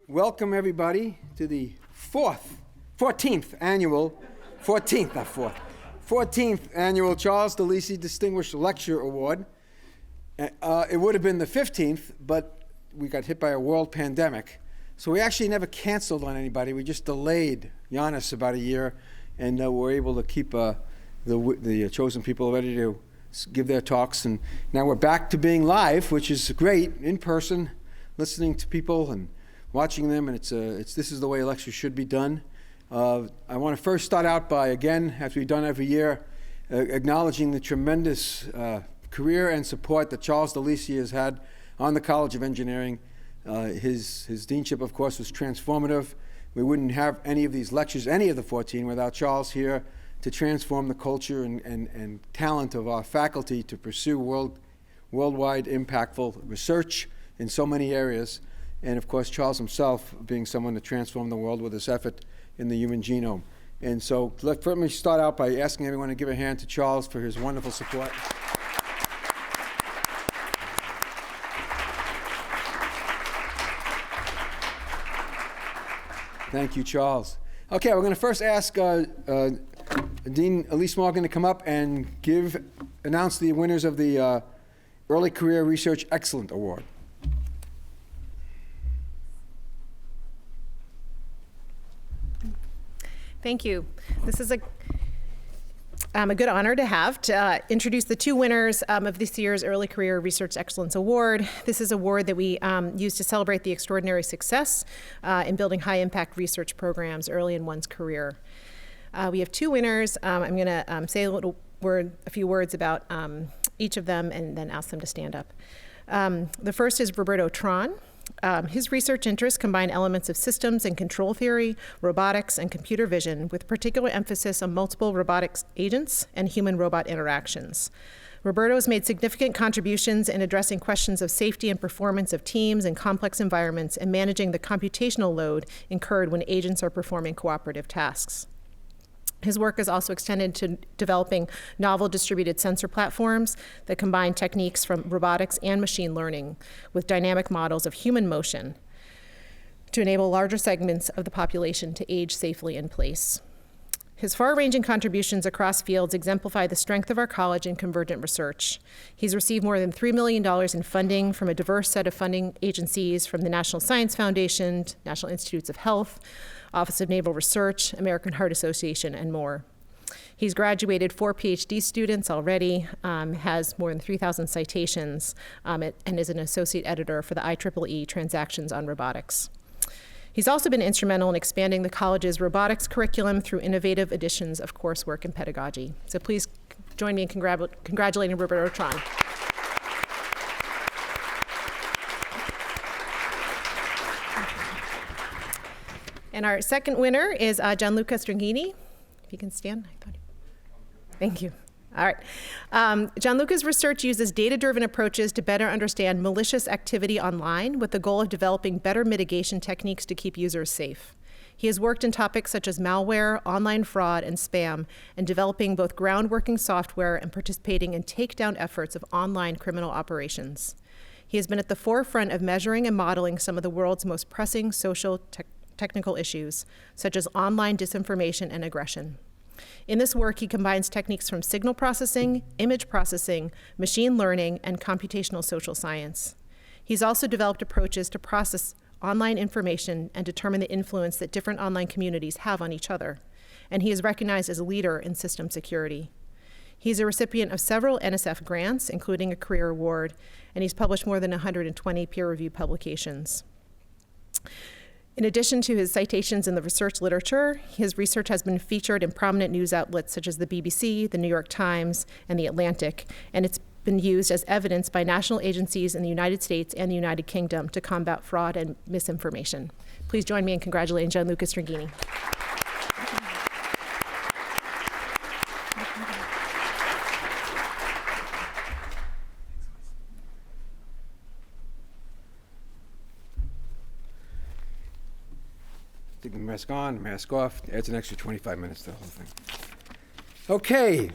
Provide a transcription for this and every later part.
Welcome everybody to the 14th annual Charles DeLisi Distinguished Lecture Award. It would have been the 15th, but we got hit by a world pandemic. So we actually never canceled on anybody. We just delayed Giannis about a year, and we're able to keep the chosen people ready to give their talks. And now we're back to being live, which is great, in person, listening to people and watching them, and this is the way lectures should be done. I want to first start out by, again, as we've done every year, acknowledging the tremendous career and support that Charles DeLisi has had on the College of Engineering. His deanship, of course, was transformative. We wouldn't have any of these lectures, any of the 14, without Charles here to transform the culture and talent of our faculty to pursue worldwide impactful research in so many areas. And of course, Charles himself being someone to transform the world with his effort in the human genome. And so let me start out by asking everyone to give a hand to Charles for his wonderful support. Thank you, Charles. Okay, we're going to first ask Dean Elise Morgan to come up and announce the winners of the Early Career Research Excellence Award. Thank you. This is a good honor to have to introduce the two winners of this year's Early Career Research Excellence Award. This is an award that we use to celebrate the extraordinary success in building high-impact research programs early in one's career. We have two winners. I'm going to say a few words about each of them and then ask them to stand up. The first is Roberto Tron. His research interests combine elements of systems and control theory, robotics, and computer vision, with particular emphasis on multiple robotics agents and human-robot interactions. Roberto has made significant contributions in addressing questions of safety and performance of teams in complex environments and managing the computational load incurred when agents are performing cooperative tasks. His work is also extended to developing novel distributed sensor platforms that combine techniques from robotics and machine learning with dynamic models of human motion to enable larger segments of the population to age safely in place. His far-ranging contributions across fields exemplify the strength of our college in convergent research. He's received more than $3 million in funding from a diverse set of funding agencies, from the National Science Foundation, National Institutes of Health, Office of Naval Research, American Heart Association, and more. He's graduated 4 PhD students already, has more than 3,000 citations, and is an associate editor for the IEEE Transactions on Robotics. He's also been instrumental in expanding the college's robotics curriculum through innovative additions of coursework and pedagogy. So please join me in congratulating Roberto Tron. And our second winner is Gianluca Stringini. If you can stand. Thank you. All right. Gianluca's research uses data-driven approaches to better understand malicious activity online with the goal of developing better mitigation techniques to keep users safe. He has worked in topics such as malware, online fraud, and spam, and developing both groundworking software and participating in takedown efforts of online criminal operations. He has been at the forefront of measuring and modeling some of the world's most pressing social technical issues, such as online disinformation and aggression. In this work, he combines techniques from signal processing, image processing, machine learning, and computational social science. He's also developed approaches to process online information and determine the influence that different online communities have on each other. And he is recognized as a leader in system security. He's a recipient of several NSF grants, including a career award, and he's published more than 120 peer-reviewed publications. In addition to his citations in the research literature, his research has been featured in prominent news outlets such as the BBC, the New York Times, and the Atlantic, and it's been used as evidence by national agencies in the United States and the United Kingdom to combat fraud and misinformation. Please join me in congratulating Gianluca Stringini. Take the mask on, mask off. Adds an extra 25 minutes to the whole thing. Okay.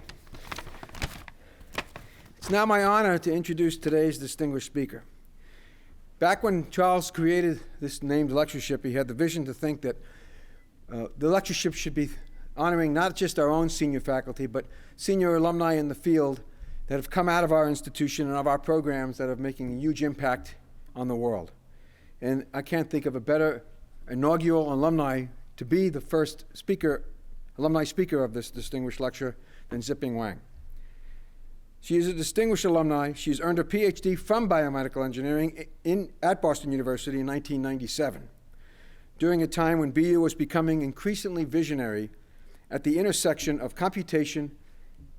It's now my honor to introduce today's distinguished speaker. Back when Charles created this named lectureship, he had the vision to think that the lectureship should be honoring not just our own senior faculty, but senior alumni in the field that have come out of our institution and of our programs that are making a huge impact on the world. And I can't think of a better inaugural alumni to be the first alumni speaker of this distinguished lecture than Zhiping Weng. She is a distinguished alumni. She's earned her PhD from biomedical engineering at Boston University in 1997, during a time when BU was becoming increasingly visionary at the intersection of computation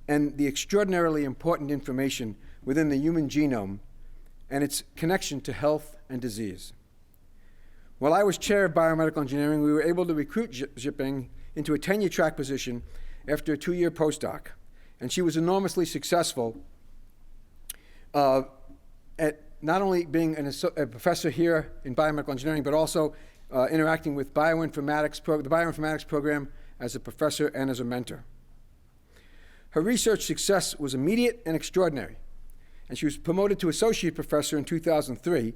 and the extraordinarily important information within the human genome and its connection to health and disease. While I was chair of biomedical engineering, we were able to recruit Zhiping into a tenure-track position after a 2-year postdoc. And she was enormously successful at not only being a professor here in biomedical engineering, but also interacting with the bioinformatics program as a professor and as a mentor. Her research success was immediate and extraordinary, and she was promoted to associate professor in 2003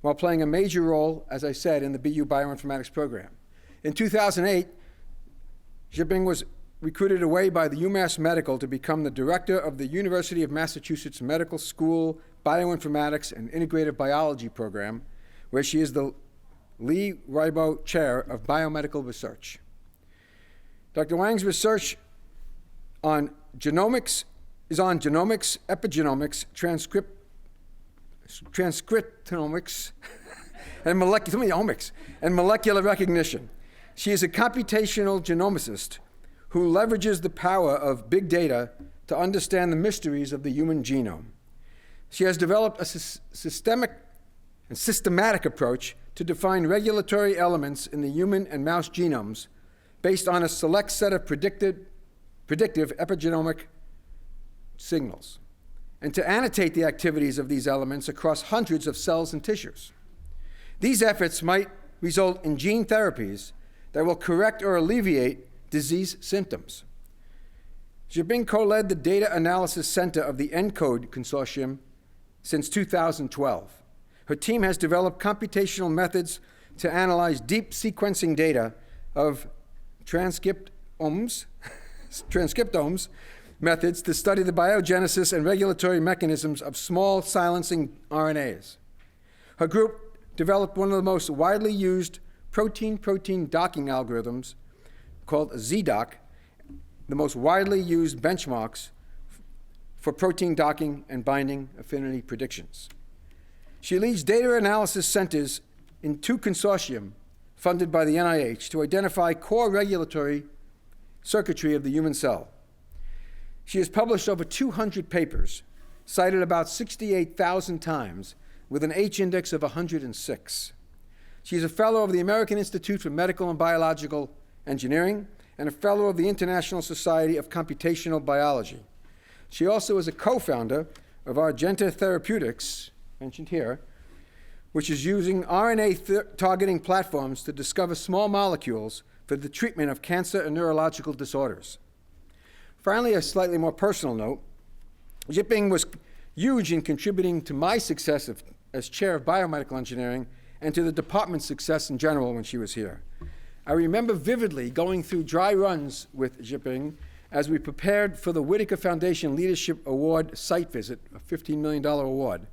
while playing a major role, as I said, in the BU bioinformatics program. In 2008, Zhiping was recruited away by the UMass Medical to become the director of the University of Massachusetts Medical School Bioinformatics and Integrative Biology program, where she is the Lee Ribo Chair of Biomedical Research. Dr. Wang's research is on genomics, epigenomics, transcriptomics, and molecular recognition. She is a computational genomicist who leverages the power of big data to understand the mysteries of the human genome. She has developed a systematic approach to define regulatory elements in the human and mouse genomes based on a select set of predictive epigenomic signals, and to annotate the activities of these elements across hundreds of cells and tissues. These efforts might result in gene therapies that will correct or alleviate disease symptoms. Zhiping co-led the Data Analysis Center of the ENCODE consortium since 2012. Her team has developed computational methods to analyze deep sequencing data of transcriptomes methods to study the biogenesis and regulatory mechanisms of small silencing RNAs. Her group developed one of the most widely used protein-protein docking algorithms called ZDock, the most widely used benchmarks for protein docking and binding affinity predictions. She leads data analysis centers in 2 consortium funded by the NIH to identify core regulatory circuitry of the human cell. She has published over 200 papers, cited about 68,000 times, with an H-index of 106. She is a fellow of the American Institute for Medical and Biological Engineering and a fellow of the International Society of Computational Biology. She also is a co-founder of Argenta Therapeutics, mentioned here, which is using RNA targeting platforms to discover small molecules for the treatment of cancer and neurological disorders. Finally, a slightly more personal note, Zhiping was huge in contributing to my success as chair of biomedical engineering and to the department's success in general when she was here. I remember vividly going through dry runs with Zhiping as we prepared for the Whitaker Foundation Leadership Award site visit, a $15 million award.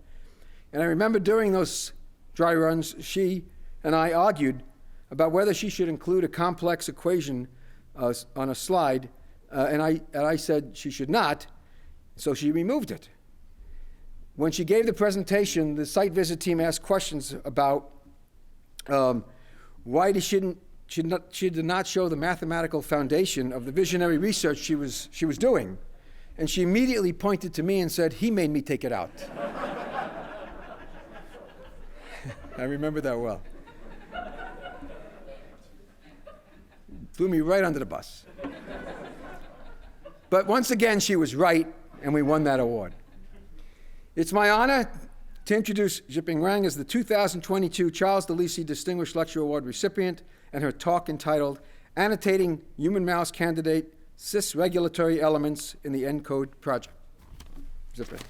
And I remember during those dry runs, she and I argued about whether she should include a complex equation on a slide, and I said she should not, so she removed it. When she gave the presentation, the site visit team asked questions about why she did not show the mathematical foundation of the visionary research she was doing. And she immediately pointed to me and said, "He made me take it out." I remember that well. Threw me right under the bus. But once again, she was right, and we won that award. It's my honor to introduce Zhiping Weng as the 2022 Charles DeLisi Distinguished Lecture Award recipient and her talk entitled Annotating Human Mouse Candidate Cis-Regulatory Elements in the ENCODE Project. Zhiping.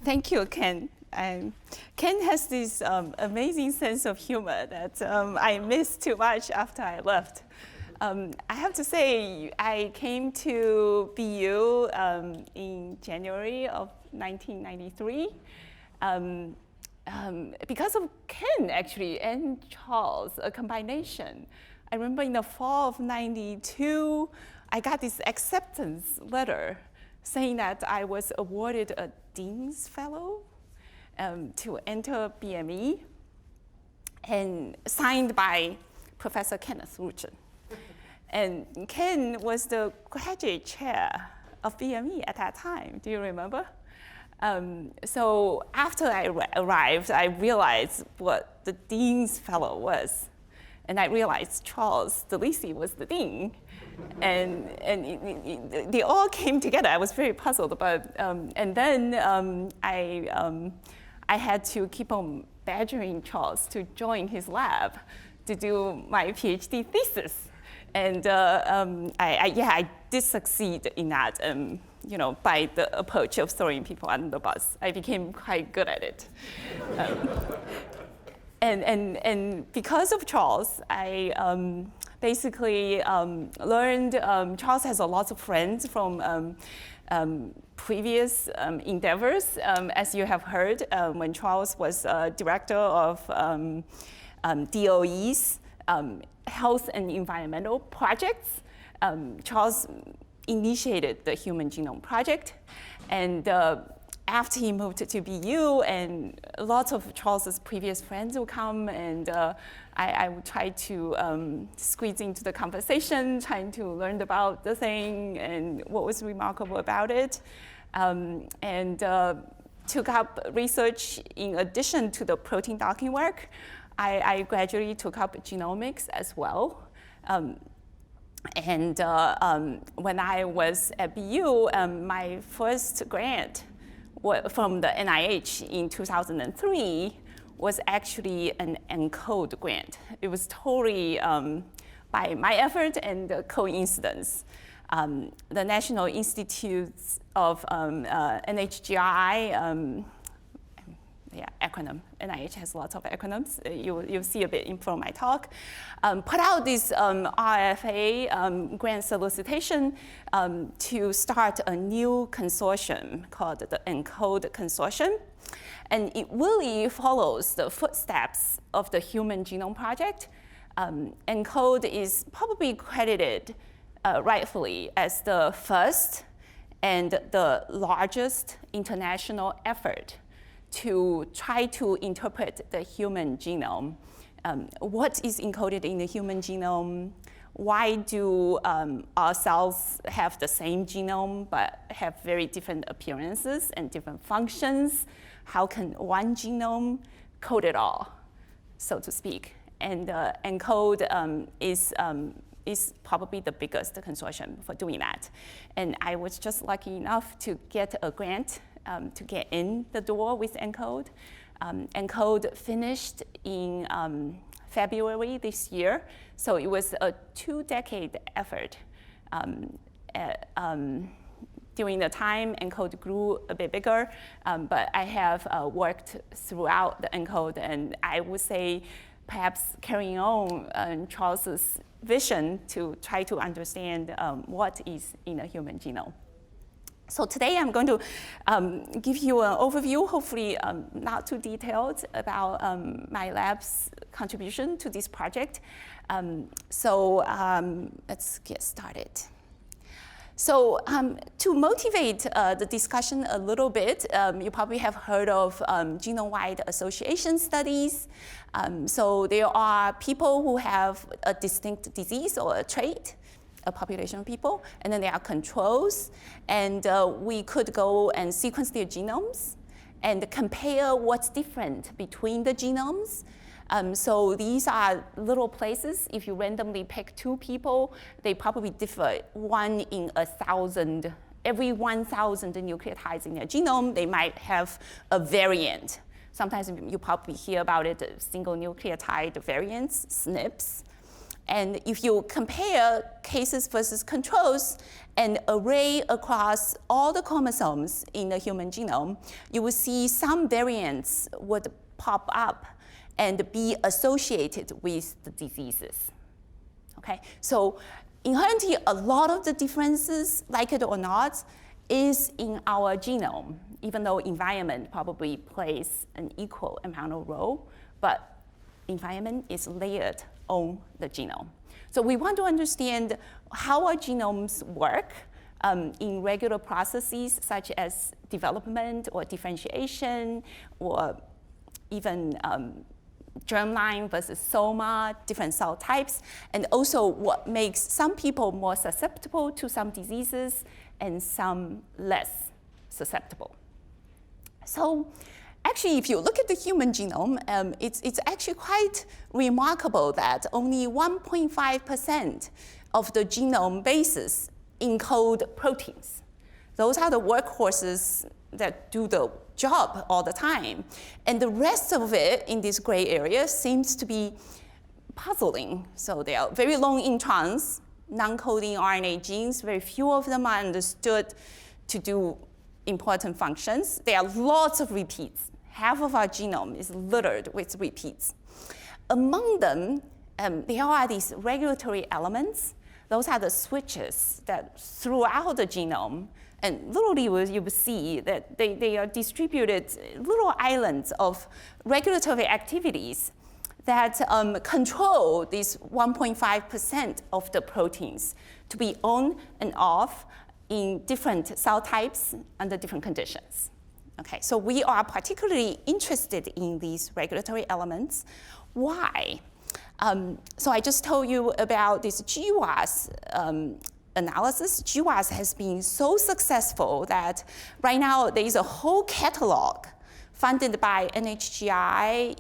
Thank you, Ken. Ken has this amazing sense of humor that I missed too much after I left. I have to say, I came to BU in January of 1993 because of Ken, actually, and Charles, a combination. I remember in the fall of '92, I got this acceptance letter saying that I was awarded a Dean's Fellow to enter BME, and signed by Professor Kenneth Ruchin. And Ken was the graduate chair of BME at that time. Do you remember? So after I arrived, I realized what the Dean's Fellow was. And I realized Charles DeLisi was the dean. And they all came together. I was very puzzled. But, and then I had to keep on badgering Charles to join his lab to do my PhD thesis. And I did succeed in that, by the approach of throwing people under the bus. I became quite good at it. And because of Charles, I basically learned, Charles has a lot of friends from previous endeavors. As you have heard, when Charles was director of DOE's health and environmental projects, Charles initiated the Human Genome Project. And after he moved to BU, and lots of Charles's previous friends would come, and I would try to squeeze into the conversation, trying to learn about the thing and what was remarkable about it. And took up research in addition to the protein docking work. I gradually took up genomics as well. And when I was at BU, my first grant from the NIH in 2003 was actually an ENCODE grant. It was totally by my effort and coincidence. The National Institutes of NHGRI, acronym. NIH has lots of acronyms. You'll see a bit from my talk. Put out this RFA grant solicitation to start a new consortium called the ENCODE Consortium. And it really follows the footsteps of the Human Genome Project. ENCODE is probably credited rightfully as the first and the largest international effort to try to interpret the human genome. What is encoded in the human genome? Why do our cells have the same genome but have very different appearances and different functions? How can one genome code it all, so to speak? And ENCODE is probably the biggest consortium for doing that. And I was just lucky enough to get a grant to get in the door with ENCODE. ENCODE finished in February this year, so it was a 2-decade effort. During the time, ENCODE grew a bit bigger, but I have worked throughout the ENCODE, and I would say perhaps carrying on Charles's vision to try to understand what is in a human genome. So today I'm going to give you an overview, hopefully not too detailed, about my lab's contribution to this project. Let's get started. So to motivate the discussion a little bit, you probably have heard of genome-wide association studies. So there are people who have a distinct disease or a trait, a population of people, and then there are controls. And we could go and sequence their genomes and compare what's different between the genomes. So these are little places. If you randomly pick 2 people, they probably differ 1 in 1,000. Every 1,000 nucleotides in their genome, they might have a variant. Sometimes you probably hear about it, single nucleotide variants, SNPs. And if you compare cases versus controls and array across all the chromosomes in the human genome, you will see some variants would pop up and be associated with the diseases. Okay, so inherently, a lot of the differences, like it or not, is in our genome, even though environment probably plays an equal amount of role, but environment is layered on the genome. So we want to understand how our genomes work in regular processes such as development or differentiation or even germline versus soma, different cell types, and also what makes some people more susceptible to some diseases and some less susceptible. So actually, if you look at the human genome, it's actually quite remarkable that only 1.5% of the genome bases encode proteins. Those are the workhorses that do the job all the time. And the rest of it in this gray area seems to be puzzling. So they are very long introns, non-coding RNA genes. Very few of them are understood to do important functions. There are lots of repeats. Half of our genome is littered with repeats. Among them, there are these regulatory elements. Those are the switches that throughout the genome, and literally you will see that they are distributed little islands of regulatory activities that control this 1.5% of the proteins to be on and off in different cell types under different conditions. Okay, so we are particularly interested in these regulatory elements. Why? So I just told you about this GWAS analysis. GWAS has been so successful that right now there is a whole catalog funded by NHGRI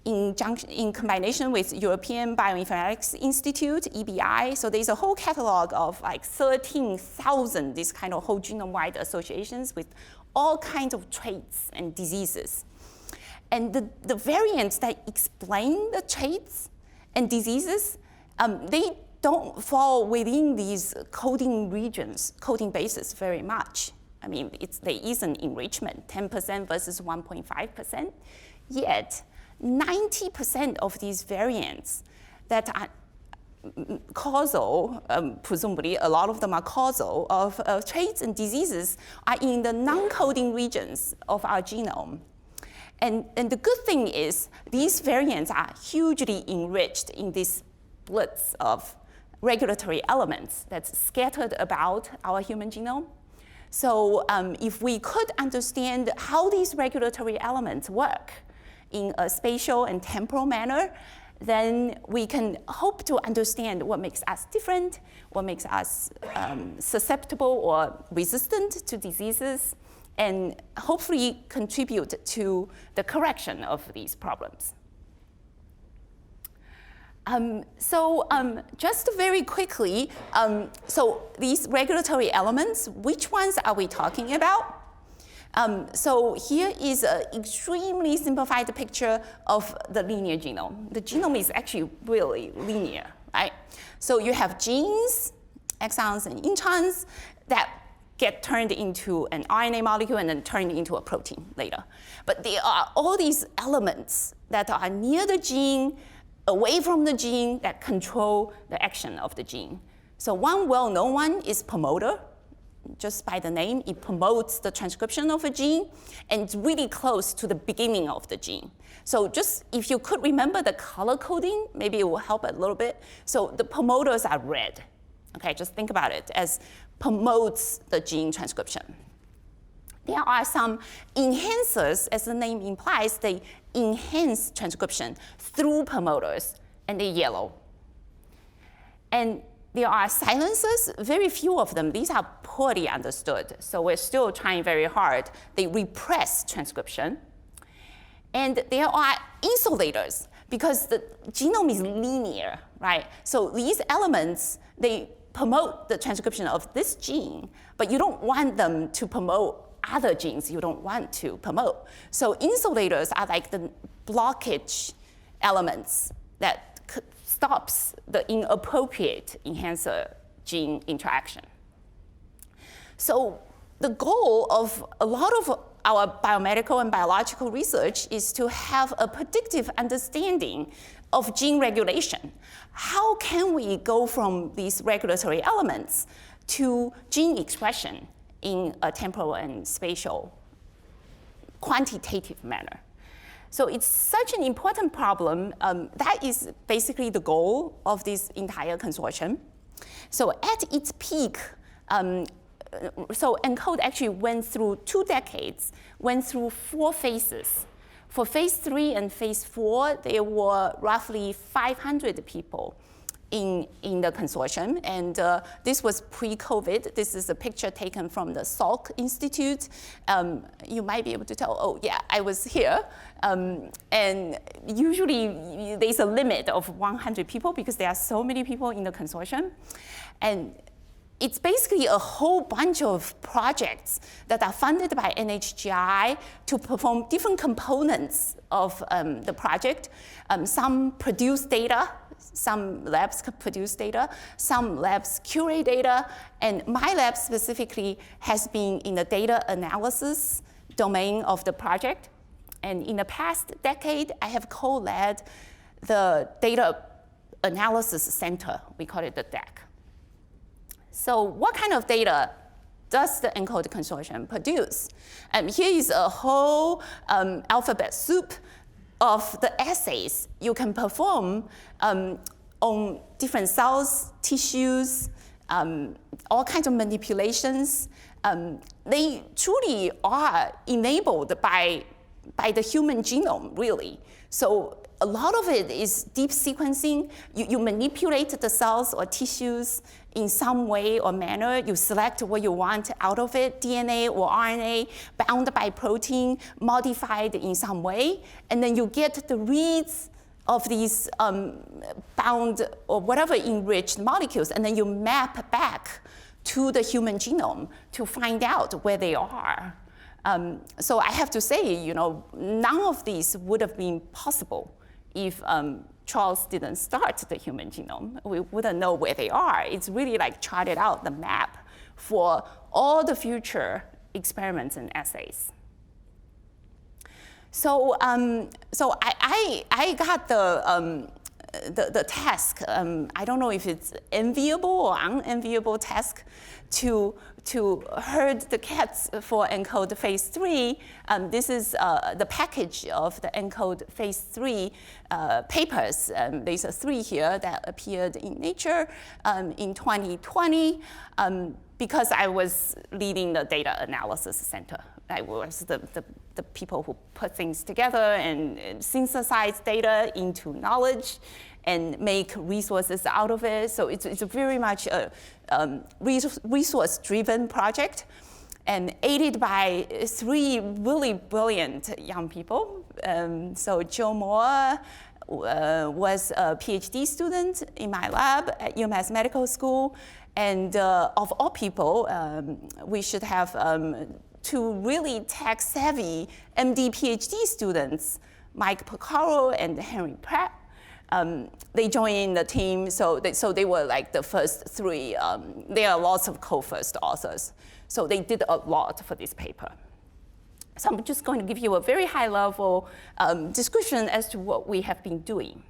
in combination with European Bioinformatics Institute, EBI. So there's a whole catalog of like 13,000 this kind of whole genome-wide associations with all kinds of traits and diseases. And the variants that explain the traits and diseases, they don't fall within these coding regions, coding bases very much. I mean, there is an enrichment, 10% versus 1.5%, yet 90% of these variants that are causal, presumably a lot of them are causal, of traits and diseases are in the non-coding regions of our genome. And the good thing is these variants are hugely enriched in these splits of regulatory elements that's scattered about our human genome. So if we could understand how these regulatory elements work in a spatial and temporal manner, then we can hope to understand what makes us different, what makes us susceptible or resistant to diseases, and hopefully contribute to the correction of these problems. Just very quickly, so these regulatory elements, which ones are we talking about? So here is an extremely simplified picture of the linear genome. The genome is actually really linear, right? So you have genes, exons and introns that get turned into an RNA molecule and then turned into a protein later. But there are all these elements that are near the gene, away from the gene, that control the action of the gene. So one well-known one is promoter. Just by the name, it promotes the transcription of a gene, and it's really close to the beginning of the gene. So just if you could remember the color coding, maybe it will help a little bit. So the promoters are red. Okay, just think about it as promotes the gene transcription. There are some enhancers, as the name implies, they enhance transcription through promoters, and they're yellow. And there are silencers, very few of them. These are poorly understood, so we're still trying very hard. They repress transcription. And there are insulators, because the genome is linear, right? So these elements, they promote the transcription of this gene, but you don't want them to promote other genes you don't want to promote. So insulators are like the blockage elements that stops the inappropriate enhancer gene interaction. So the goal of a lot of our biomedical and biological research is to have a predictive understanding of gene regulation. How can we go from these regulatory elements to gene expression in a temporal and spatial quantitative manner? So it's such an important problem. That is basically the goal of this entire consortium. So at its peak, so ENCODE actually went through 2 decades, went through 4 phases. For phase 3 and phase 4, there were roughly 500 people in the consortium, and this was pre-COVID. This is a picture taken from the Salk Institute. You might be able to tell, oh yeah, I was here. And usually there's a limit of 100 people because there are so many people in the consortium. And it's basically a whole bunch of projects that are funded by NHGRI to perform different components of the project. Some produce data, some labs produce data, some labs curate data, and my lab specifically has been in the data analysis domain of the project. And in the past decade, I have co-led the data analysis center. We call it the DAC. So what kind of data does the ENCODE consortium produce? Here is a whole alphabet soup of the assays you can perform on different cells, tissues, all kinds of manipulations. They truly are enabled by the human genome, really. So a lot of it is deep sequencing. You manipulate the cells or tissues in some way or manner. You select what you want out of it, DNA or RNA, bound by protein, modified in some way, and then you get the reads of these bound or whatever enriched molecules, and then you map back to the human genome to find out where they are. So I have to say, none of these would have been possible if Charles didn't start the human genome. We wouldn't know where they are. It's really like charted out the map for all the future experiments and assays. So, I got the task. I don't know if it's enviable or unenviable task to herd the cats for ENCODE phase 3. This is the package of the ENCODE phase 3 papers. There's 3 here that appeared in Nature in 2020 because I was leading the data analysis center. I was the people who put things together and synthesize data into knowledge and make resources out of it. So it's very much a resource-driven project and aided by 3 really brilliant young people. So Joe Moore was a PhD student in my lab at UMass Medical School. And of all people, we should have 2 really tech-savvy MD PhD students, Mike Porcaro and Henry Pratt. They joined the team, so they were like the first 3. There are lots of co-first authors. So they did a lot for this paper. So I'm just going to give you a very high-level description as to what we have been doing.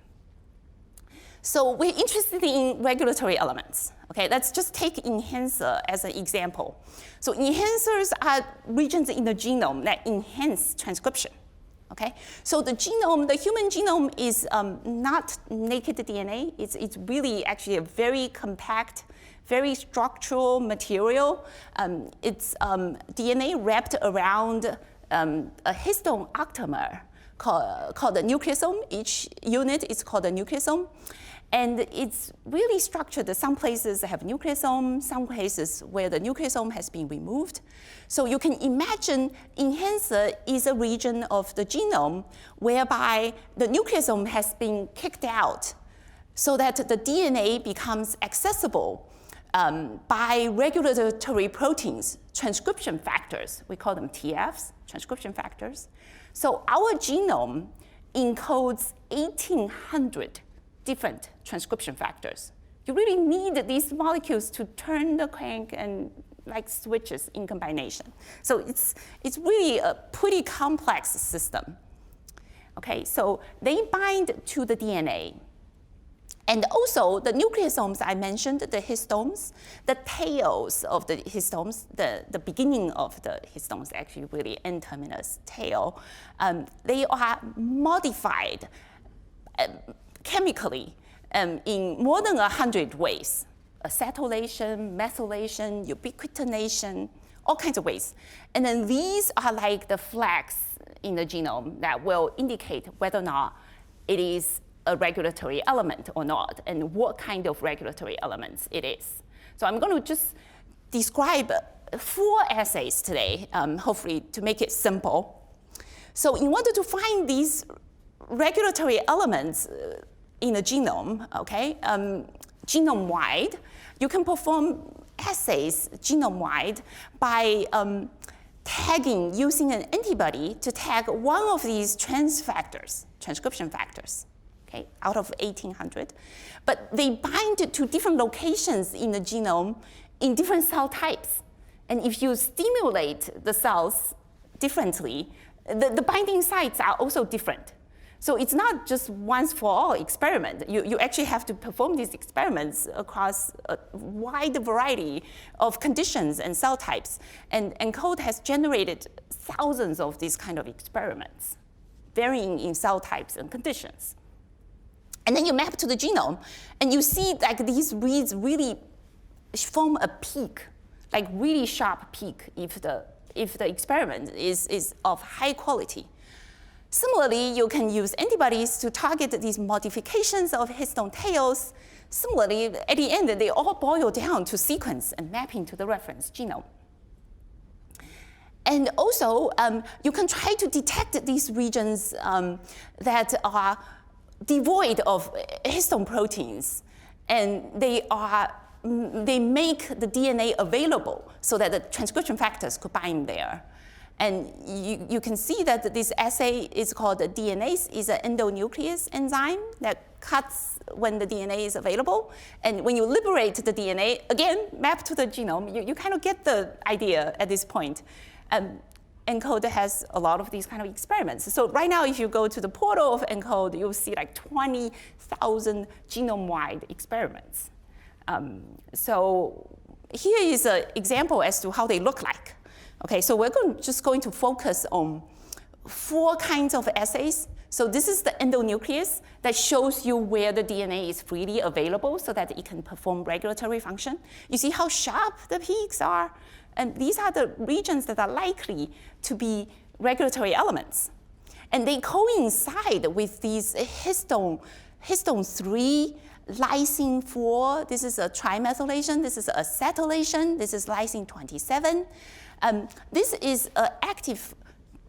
So we're interested in regulatory elements. Okay, let's just take enhancer as an example. So enhancers are regions in the genome that enhance transcription. Okay, so the genome, the human genome is not naked DNA. It's really actually a very compact, very structural material. It's DNA wrapped around a histone octamer called the nucleosome. Each unit is called a nucleosome. And it's really structured. Some places have nucleosome, some places where the nucleosome has been removed. So you can imagine enhancer is a region of the genome whereby the nucleosome has been kicked out so that the DNA becomes accessible by regulatory proteins, transcription factors. We call them TFs, transcription factors. So our genome encodes 1,800 different transcription factors. You really need these molecules to turn the crank and like switches in combination. So it's really a pretty complex system. Okay, so they bind to the DNA. And also the nucleosomes I mentioned, the histones, the tails of the histones, the beginning of the histones, actually really N-terminus tail, they are modified chemically in more than 100 ways. Acetylation, methylation, ubiquitination, all kinds of ways. And then these are like the flags in the genome that will indicate whether or not it is a regulatory element or not, and what kind of regulatory elements it is. So I'm going to just describe 4 assays today, hopefully to make it simple. So in order to find these regulatory elements in a genome, okay, genome-wide, you can perform assays genome-wide by tagging, using an antibody to tag one of these transcription factors, okay, out of 1,800. But they bind to different locations in the genome in different cell types. And if you stimulate the cells differently, the binding sites are also different. So it's not just once for all experiment. You actually have to perform these experiments across a wide variety of conditions and cell types. And ENCODE has generated thousands of these kind of experiments, varying in cell types and conditions. And then you map to the genome, and you see like these reads really form a peak, like really sharp peak if the experiment is of high quality. Similarly, you can use antibodies to target these modifications of histone tails. Similarly, at the end, they all boil down to sequence and mapping to the reference genome. And also, you can try to detect these regions that are devoid of histone proteins, and they make the DNA available so that the transcription factors could bind there. And you can see that this assay is called the DNase, is an endonuclease enzyme that cuts when the DNA is available. And when you liberate the DNA, again, map to the genome, you kind of get the idea at this point. ENCODE has a lot of these kind of experiments. So right now, if you go to the portal of ENCODE, you'll see like 20,000 genome-wide experiments. So here is an example as to how they look like. Okay, so we're just going to focus on 4 kinds of assays. So this is the endonuclease that shows you where the DNA is freely available so that it can perform regulatory function. You see how sharp the peaks are? And these are the regions that are likely to be regulatory elements. And they coincide with these histone 3, lysine 4. This is a trimethylation. This is acetylation. This is lysine 27. This is an active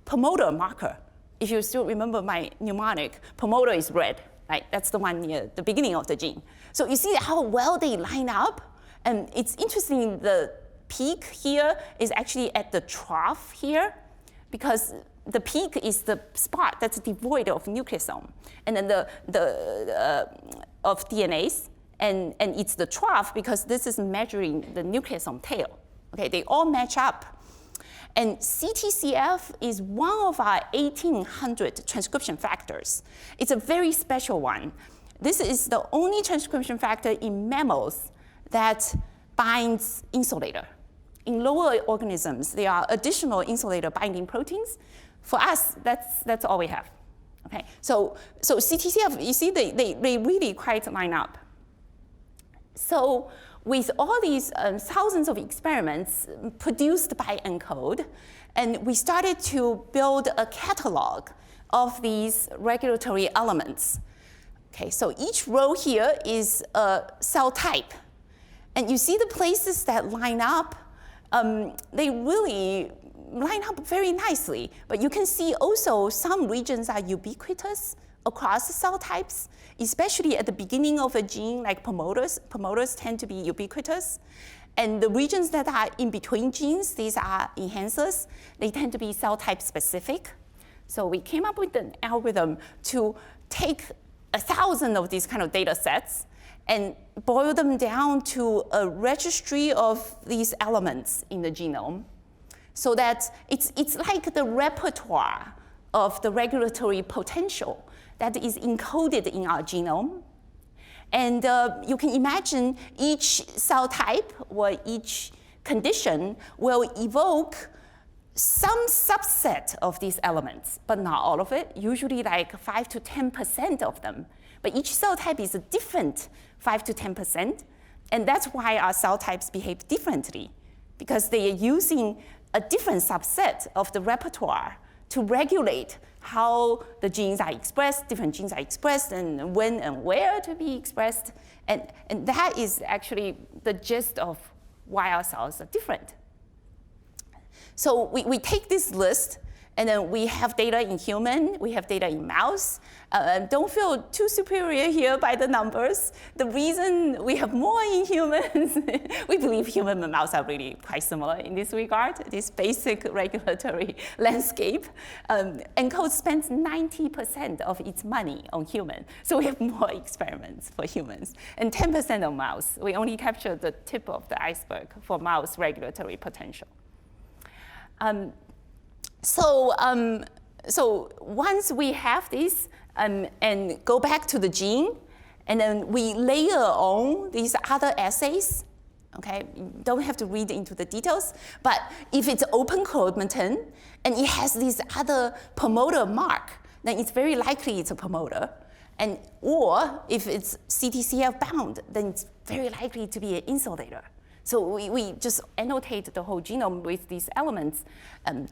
promoter marker. If you still remember my mnemonic, promoter is red, right? That's the one near the beginning of the gene. So you see how well they line up? And it's interesting, the peak here is actually at the trough here, because the peak is the spot that's devoid of nucleosome, and then of DNase, and it's the trough because this is measuring the nucleosome tail. Okay, they all match up. And CTCF is one of our 1,800 transcription factors. It's a very special one. This is the only transcription factor in mammals that binds insulator. In lower organisms, there are additional insulator binding proteins. For us, that's all we have. Okay, so CTCF, you see, they really quite line up. So with all these thousands of experiments produced by ENCODE, and we started to build a catalog of these regulatory elements. Okay, so each row here is a cell type. And you see the places that line up, they really line up very nicely. But you can see also some regions are ubiquitous across the cell types, especially at the beginning of a gene, like promoters. Promoters tend to be ubiquitous. And the regions that are in between genes, these are enhancers. They tend to be cell type specific. So we came up with an algorithm to take 1,000 of these kind of data sets and boil them down to a registry of these elements in the genome, so that it's like the repertoire of the regulatory potential that is encoded in our genome. And you can imagine each cell type or each condition will evoke some subset of these elements, but not all of it, usually like 5 to 10% of them. But each cell type is a different 5 to 10%, and that's why our cell types behave differently, because they are using a different subset of the repertoire to regulate how the genes are expressed, different genes are expressed, and when and where to be expressed. And that is actually the gist of why our cells are different. So we take this list, and then we have data in human, we have data in mouse. Don't feel too superior here by the numbers. The reason we have more in humans, we believe human and mouse are really quite similar in this regard, this basic regulatory landscape. ENCODE spends 90% of its money on human, so we have more experiments for humans. And 10% on mouse. We only capture the tip of the iceberg for mouse regulatory potential. So once we have this and go back to the gene, and then we layer on these other assays, okay? You don't have to read into the details, but if it's open chromatin and it has this other promoter mark, then it's very likely it's a promoter. Or if it's CTCF bound, then it's very likely to be an insulator. So we just annotate the whole genome with these elements,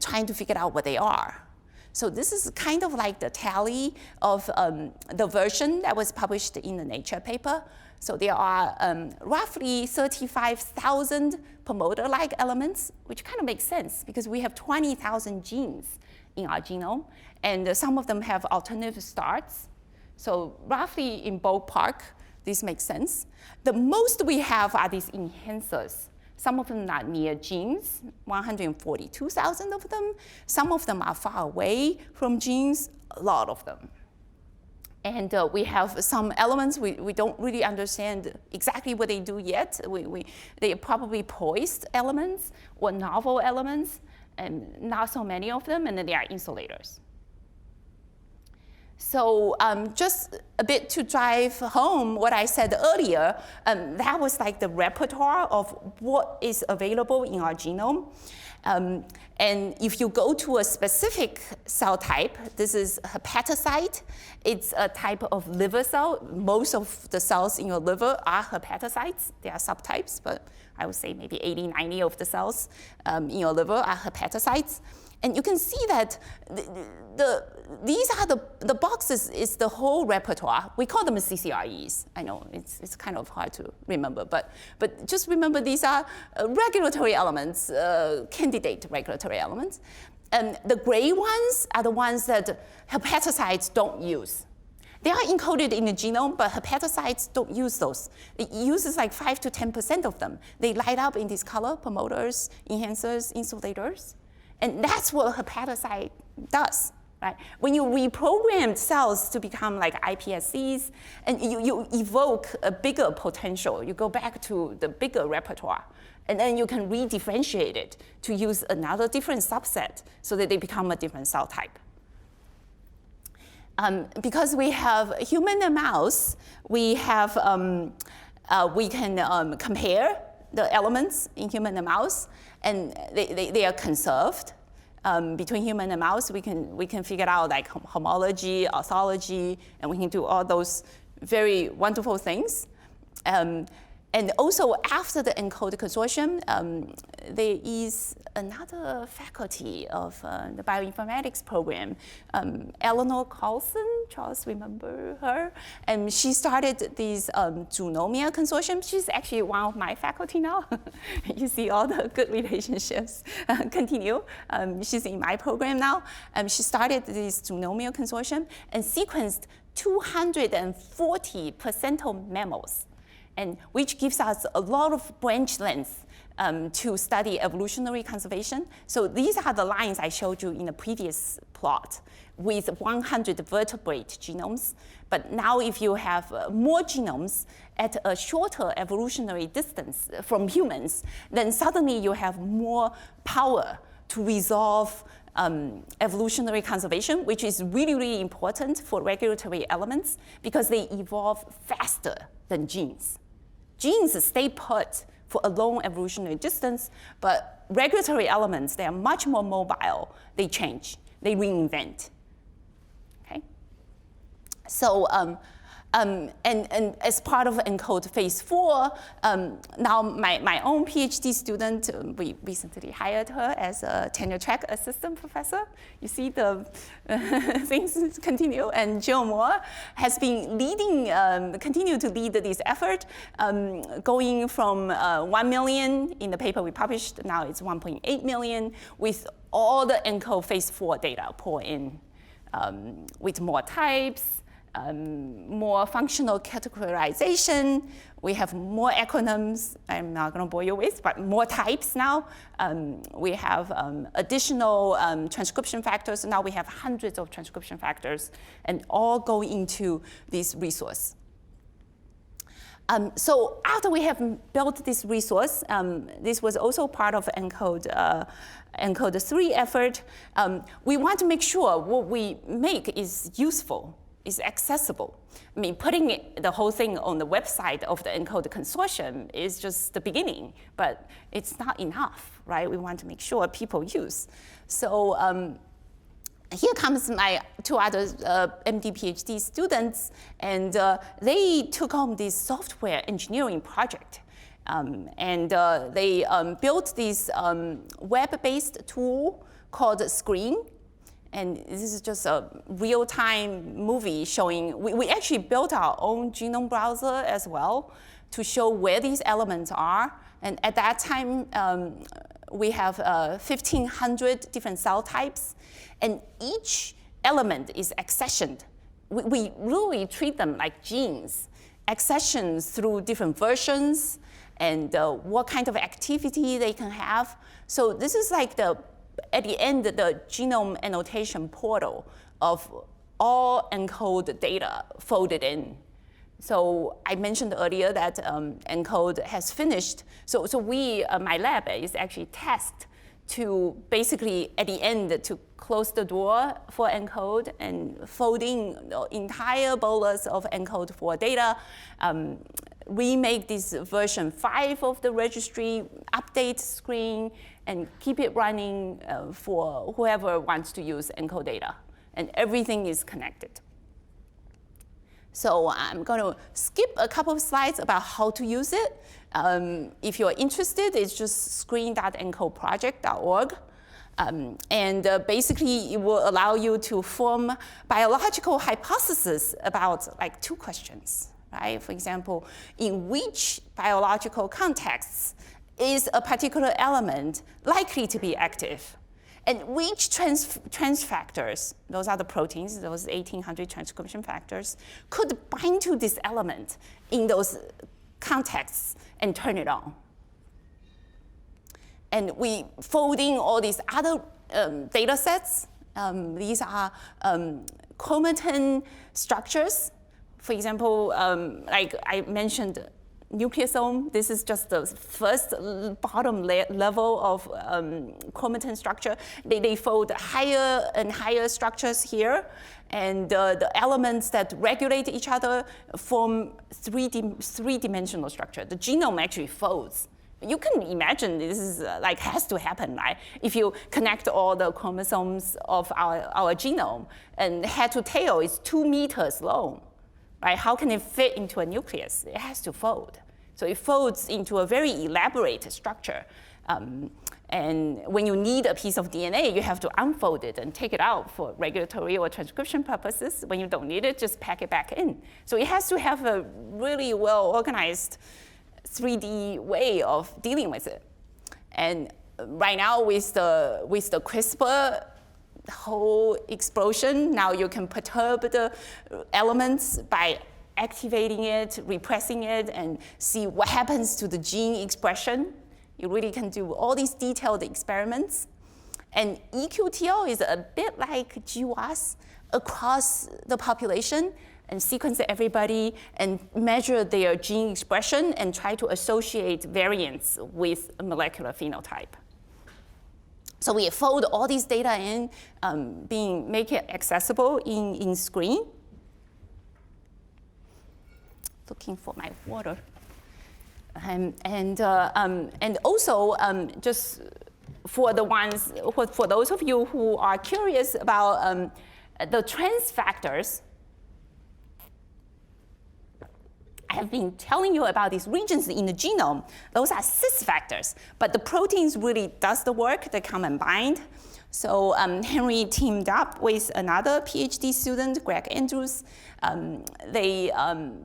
trying to figure out what they are. So this is kind of like the tally of the version that was published in the Nature paper. So there are roughly 35,000 promoter-like elements, which kind of makes sense because we have 20,000 genes in our genome, and some of them have alternative starts. So roughly in ballpark, this makes sense. The most we have are these enhancers. Some of them are near genes, 142,000 of them. Some of them are far away from genes, a lot of them. And we have some elements we don't really understand exactly what they do yet. They are probably poised elements or novel elements, and not so many of them, and then they are insulators. So just a bit to drive home what I said earlier, that was like the repertoire of what is available in our genome. And if you go to a specific cell type, this is hepatocyte. It's a type of liver cell. Most of the cells in your liver are hepatocytes. There are subtypes, but I would say maybe 80, 90 of the cells in your liver are hepatocytes. And you can see that these are the boxes is the whole repertoire. We call them CCREs. I know it's kind of hard to remember, but just remember these are regulatory elements, candidate regulatory elements. And the gray ones are the ones that hepatocytes don't use. They are encoded in the genome, but hepatocytes don't use those. It uses like 5 to 10% of them. They light up in this color, promoters, enhancers, insulators. And that's what hepatocyte does, right? When you reprogram cells to become like iPSCs, and you evoke a bigger potential, you go back to the bigger repertoire, and then you can redifferentiate it to use another different subset so that they become a different cell type. Because we have human and mouse, we have we can compare the elements in human and mouse, and they are conserved. Between human and mouse, we can figure out like homology, orthology, and we can do all those very wonderful things. And also after the ENCODE consortium, there is another faculty of the bioinformatics program, Eleanor Carlson, Charles remember her, and she started this Genome consortium. She's actually one of my faculty now. You see all the good relationships continue. She's in my program now. She started this Genome consortium and sequenced 240 placental mammals, and which gives us a lot of branch length to study evolutionary conservation. So these are the lines I showed you in the previous plot with 100 vertebrate genomes. But now if you have more genomes at a shorter evolutionary distance from humans, then suddenly you have more power to resolve evolutionary conservation, which is really, really important for regulatory elements because they evolve faster than genes. Genes stay put for a long evolutionary distance, but regulatory elements, they are much more mobile. They change, they reinvent. Okay? So, and as part of ENCODE phase 4, now my own PhD student, we recently hired her as a tenure track assistant professor. You see the things continue, and Jill Moore has been leading, continue to lead this effort, going from 1 million in the paper we published, now it's 1.8 million, with all the ENCODE phase 4 data poured in, with more types, more functional categorization. We have more acronyms. I'm not going to bore you with, but more types now. We have additional transcription factors. Now we have hundreds of transcription factors, and all go into this resource. So after we have built this resource, this was also part of ENCODE 3 effort. We want to make sure what we make is useful, is accessible. I mean, putting the whole thing on the website of the ENCODE consortium is just the beginning, but it's not enough, right? We want to make sure people use. So here comes my 2 other MD PhD students, and they took on this software engineering project. And they built this web-based tool called Screen. And this is just a real-time movie showing, we actually built our own genome browser as well to show where these elements are. And at that time, we have 1,500 different cell types, and each element is accessioned. We really treat them like genes, accessions through different versions and what kind of activity they can have. So this is like at the end, the genome annotation portal of all ENCODE data folded in. So I mentioned earlier that ENCODE has finished. So we, my lab is actually tasked to basically, at the end, to close the door for ENCODE and folding the entire bolus of ENCODE 4 data, remake this version 5 of the registry, update Screen, and keep it running for whoever wants to use ENCODE data. And everything is connected. So I'm going to skip a couple of slides about how to use it. If you're interested, it's just screen.encodeproject.org. And basically, it will allow you to form biological hypotheses about like 2 questions, right? For example, in which biological contexts is a particular element likely to be active? And which trans factors, those are the proteins, those 1,800 transcription factors, could bind to this element in those contexts and turn it on? And we fold in all these other data sets. These are chromatin structures. For example, like I mentioned, nucleosome. This is just the first bottom level of chromatin structure. They fold higher and higher structures here, and the elements that regulate each other form three-dimensional structure. The genome actually folds. You can imagine this is like has to happen, right? If you connect all the chromosomes of our genome, and head to tail is 2 meters long, right? How can it fit into a nucleus? It has to fold. So it folds into a very elaborate structure. And when you need a piece of DNA, you have to unfold it and take it out for regulatory or transcription purposes. When you don't need it, just pack it back in. So it has to have a really well-organized 3D way of dealing with it. And right now, with the CRISPR whole explosion, now you can perturb the elements by activating it, repressing it, and see what happens to the gene expression. You really can do all these detailed experiments. And EQTL is a bit like GWAS across the population, and sequence everybody and measure their gene expression and try to associate variants with a molecular phenotype. So we fold all these data in, make it accessible in screen. Looking for my water. And also, just for those of you who are curious about the trans factors, I have been telling you about these regions in the genome. Those are cis factors, but the proteins really does the work. They come and bind. So Henry teamed up with another PhD student, Greg Andrews. They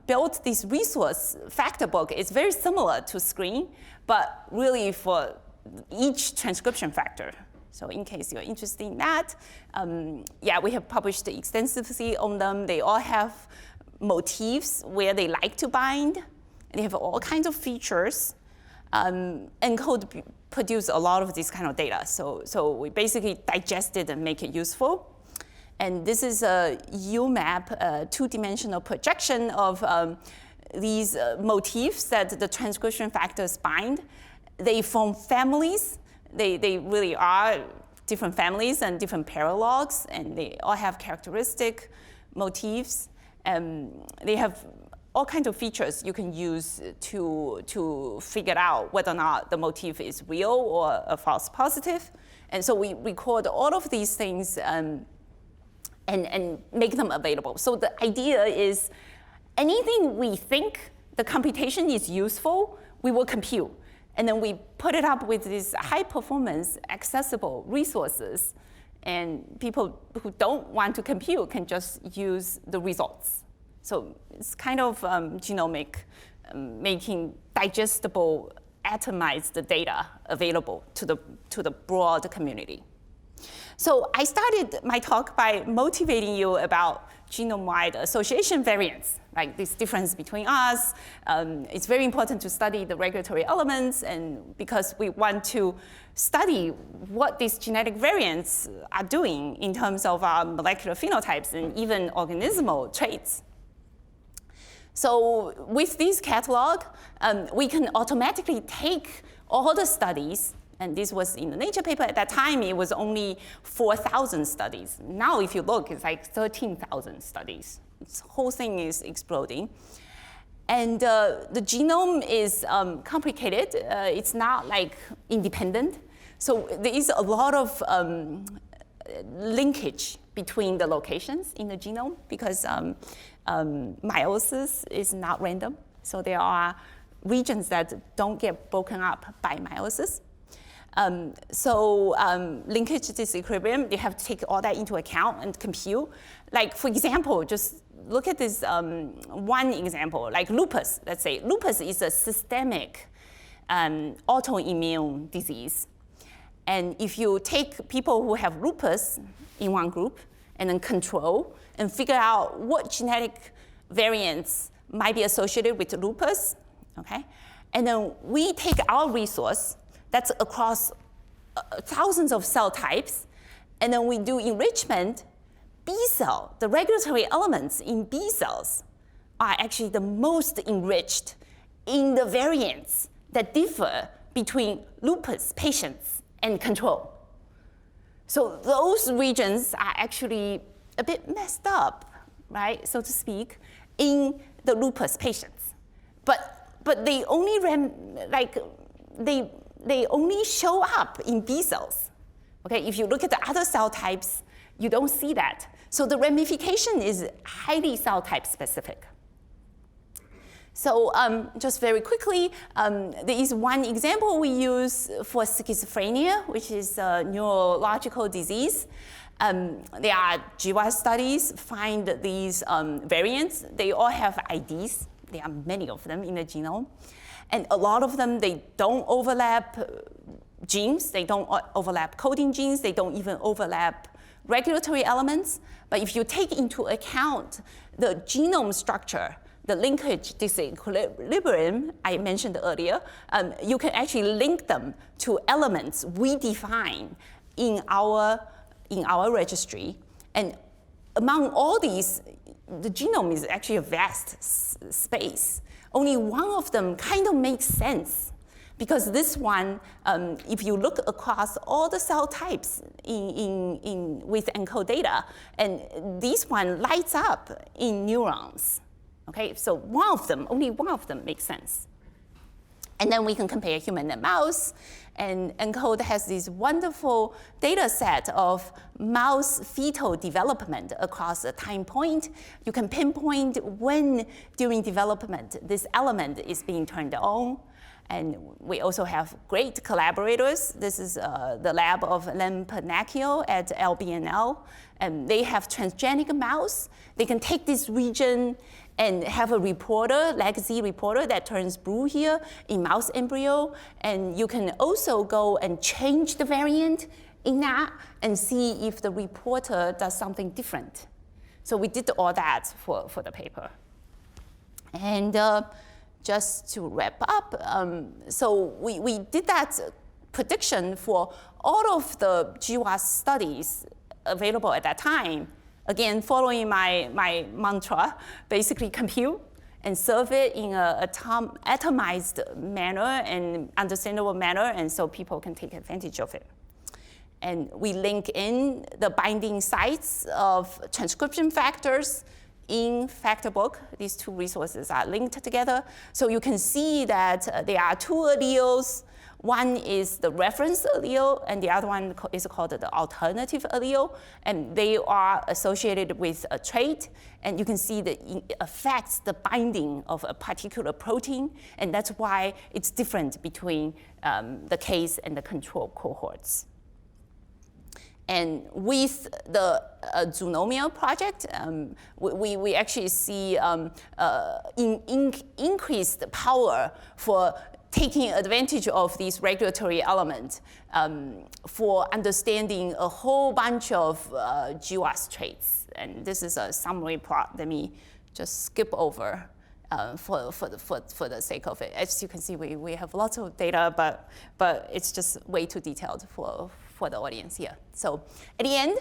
built this resource factor book. It's very similar to Screen, but really for each transcription factor. So in case you're interested in that, yeah, we have published extensively on them. They all have motifs where they like to bind. They have all kinds of features. ENCODE produce a lot of this kind of data. So we basically digest it and make it useful. And this is a UMAP, two-dimensional projection of these motifs that the transcription factors bind. They form families. They really are different families and different paralogs, and they all have characteristic motifs. They have all kinds of features you can use to figure out whether or not the motif is real or a false positive. And so we record all of these things and make them available. So the idea is anything we think the computation is useful, we will compute. And then we put it up with these high performance, accessible resources. And people who don't want to compute can just use the results. So it's kind of genomic, making digestible, atomized data available to the broad community. So I started my talk by motivating you about genome-wide association variants, like this difference between us. It's very important to study the regulatory elements, and because we want to study what these genetic variants are doing in terms of our molecular phenotypes and even organismal traits. So with this catalog, we can automatically take all the studies, and this was in the Nature paper. At that time, it was only 4,000 studies. Now, if you look, it's like 13,000 studies. This whole thing is exploding. And the genome is complicated. It's not like independent. So there is a lot of linkage between the locations in the genome because meiosis is not random. So there are regions that don't get broken up by meiosis. Linkage disequilibrium, you have to take all that into account and compute. Like, for example, just look at this one example, like lupus, let's say. Lupus is a systemic autoimmune disease. And if you take people who have lupus in one group and then control and figure out what genetic variants might be associated with lupus, okay? And then we take our resource that's across thousands of cell types, and then we do enrichment. B cell, the regulatory elements in B cells are actually the most enriched in the variants that differ between lupus patients and control. So those regions are actually a bit messed up, right, so to speak, in the lupus patients. But they only they only show up in B cells. Okay, if you look at the other cell types, you don't see that. So the ramification is highly cell type specific. So just very quickly, there is one example we use for schizophrenia, which is a neurological disease. There are GWAS studies find these variants. They all have IDs. There are many of them in the genome. And a lot of them, they don't overlap genes. They don't overlap coding genes. They don't even overlap regulatory elements. But if you take into account the genome structure the linkage disequilibrium I mentioned earlier, you can actually link them to elements we define in our registry. And among all these, the genome is actually a vast space. Only one of them kind of makes sense, because this one, if you look across all the cell types with ENCODE data, and this one lights up in neurons. Okay, so only one of them makes sense. And then we can compare human and mouse, and ENCODE has this wonderful data set of mouse fetal development across a time point. You can pinpoint when during development this element is being turned on. And we also have great collaborators. This is the lab of Len Panacchio at LBNL. And they have transgenic mouse. They can take this region and have a reporter, legacy reporter, that turns blue here in mouse embryo. And you can also go and change the variant in that and see if the reporter does something different. So we did all that for the paper. And just to wrap up, so we did that prediction for all of the GWAS studies available at that time. Again, following my mantra, basically compute and serve it in an atomized manner and understandable manner, and so people can take advantage of it. And we link in the binding sites of transcription factors in FactorBook. These two resources are linked together. So you can see that there are two alleles. One is the reference allele, and the other one is called the alternative allele. And they are associated with a trait. And you can see that it affects the binding of a particular protein. And that's why it's different between the case and the control cohorts. And with the Zoonomia project, we actually see increased power for taking advantage of these regulatory elements for understanding a whole bunch of GWAS traits. And this is a summary plot. Let me just skip over for the sake of it. As you can see, we have lots of data, but it's just way too detailed for the audience here. So at the end,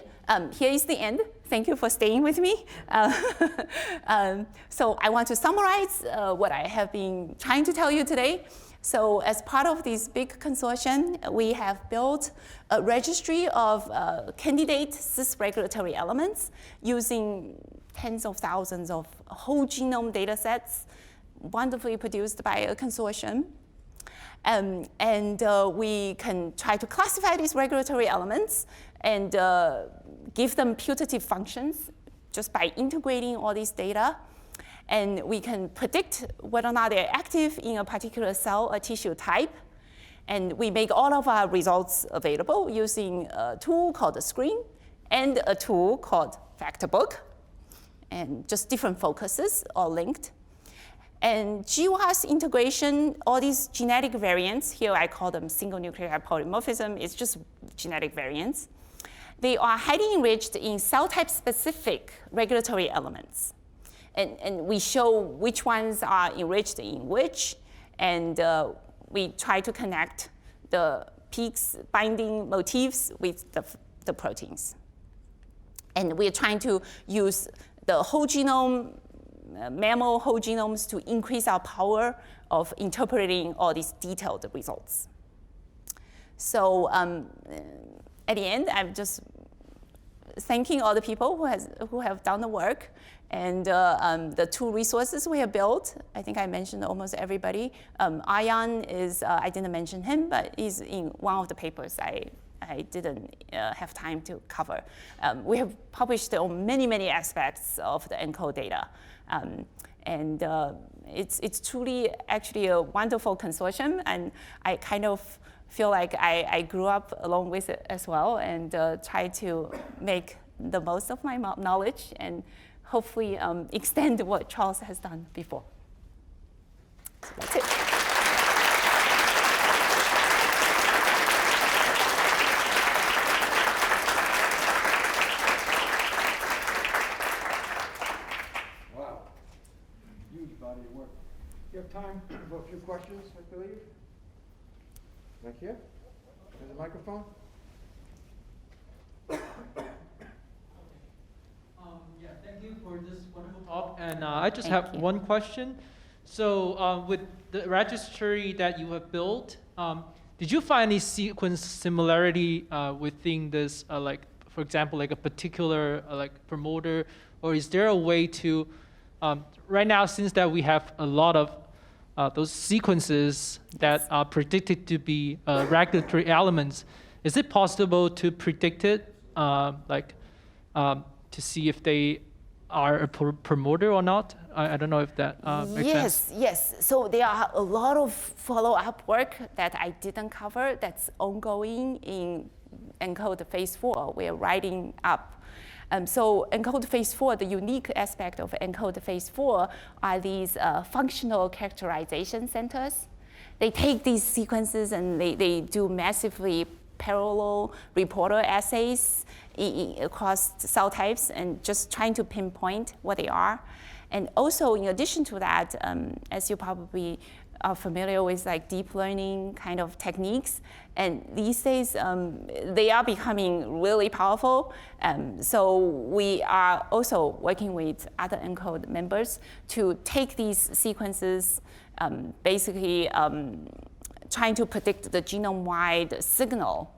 here is the end. Thank you for staying with me. So I want to summarize what I have been trying to tell you today. So as part of this big consortium, we have built a registry of candidate cis-regulatory elements using tens of thousands of whole genome data sets, wonderfully produced by a consortium. We can try to classify these regulatory elements and give them putative functions just by integrating all these data. And we can predict whether or not they're active in a particular cell or tissue type. And we make all of our results available using a tool called the Screen and a tool called FactorBook. And just different focuses all linked. And GWAS integration, all these genetic variants, here I call them single nucleotide polymorphism, it's just genetic variants. They are highly enriched in cell type specific regulatory elements. And we show which ones are enriched in which, and we try to connect the peaks binding motifs with the proteins. And we're trying to use the whole genome, mammal whole genomes, to increase our power of interpreting all these detailed results. So at the end, I'm just thanking all the people who have done the work, and the two resources we have built. I think I mentioned almost everybody. Ayan is, I didn't mention him, but he's in one of the papers I didn't have time to cover. We have published on many, many aspects of the ENCODE data. It's truly actually a wonderful consortium, and I kind of feel like I grew up along with it as well, and try to make the most of my knowledge and hopefully extend what Charles has done before. So that's it. Wow. You few questions, I believe. Right here. There's a microphone. Yeah, thank you for this wonderful talk. And I just have one question. So with the registry that you have built, did you find any sequence similarity within this, like, for example, like a particular like promoter, or is there a way to, right now, since that we have a lot of those sequences that are predicted to be regulatory elements, is it possible to predict it, to see if they are a promoter or not? I don't know if that makes sense. Yes. So there are a lot of follow-up work that I didn't cover that's ongoing in ENCODE phase 4. We're writing up. So ENCODE phase 4, the unique aspect of ENCODE phase 4 are these functional characterization centers. They take these sequences and they do massively parallel reporter assays across cell types and just trying to pinpoint what they are. And also, in addition to that, as you probably are familiar with, like deep learning kind of techniques, and these days they are becoming really powerful. So we are also working with other ENCODE members to take these sequences, basically trying to predict the genome-wide signal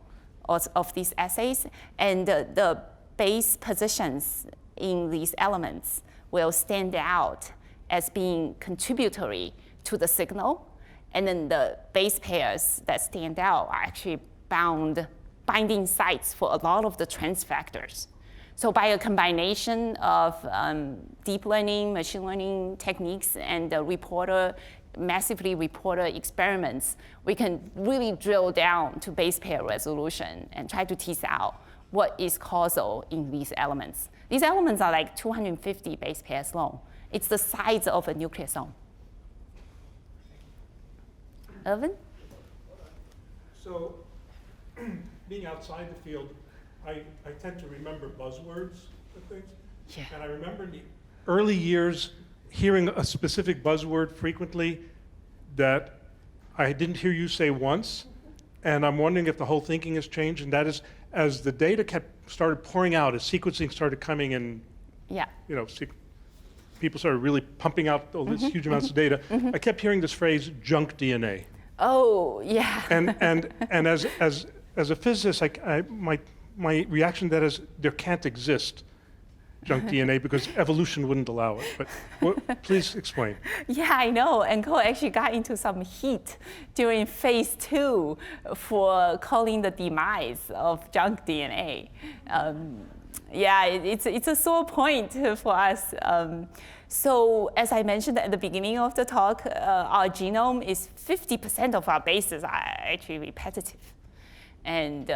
of these assays, and the base positions in these elements will stand out as being contributory to the signal, and then the base pairs that stand out are actually binding sites for a lot of the trans factors. So by a combination of deep learning, machine learning techniques, and massively reporter experiments, we can really drill down to base pair resolution and try to tease out what is causal in these elements. These elements are like 250 base pairs long. It's the size of a nucleosome. Irvin? So, being outside the field, I tend to remember buzzwords and things. Yeah. And I remember in the early years hearing a specific buzzword frequently that I didn't hear you say once, and I'm wondering if the whole thinking has changed, and that is, as the data started pouring out, as sequencing started coming in, people started really pumping out all these huge amounts of data, I kept hearing this phrase, junk DNA. Oh, yeah. And as a physicist, my reaction to that is there can't exist junk DNA because evolution wouldn't allow it. But please explain. Yeah, I know. ENCODE actually got into some heat during phase 2 for calling the demise of junk DNA. It's a sore point for us. So as I mentioned at the beginning of the talk, our genome is 50% of our bases are actually repetitive. And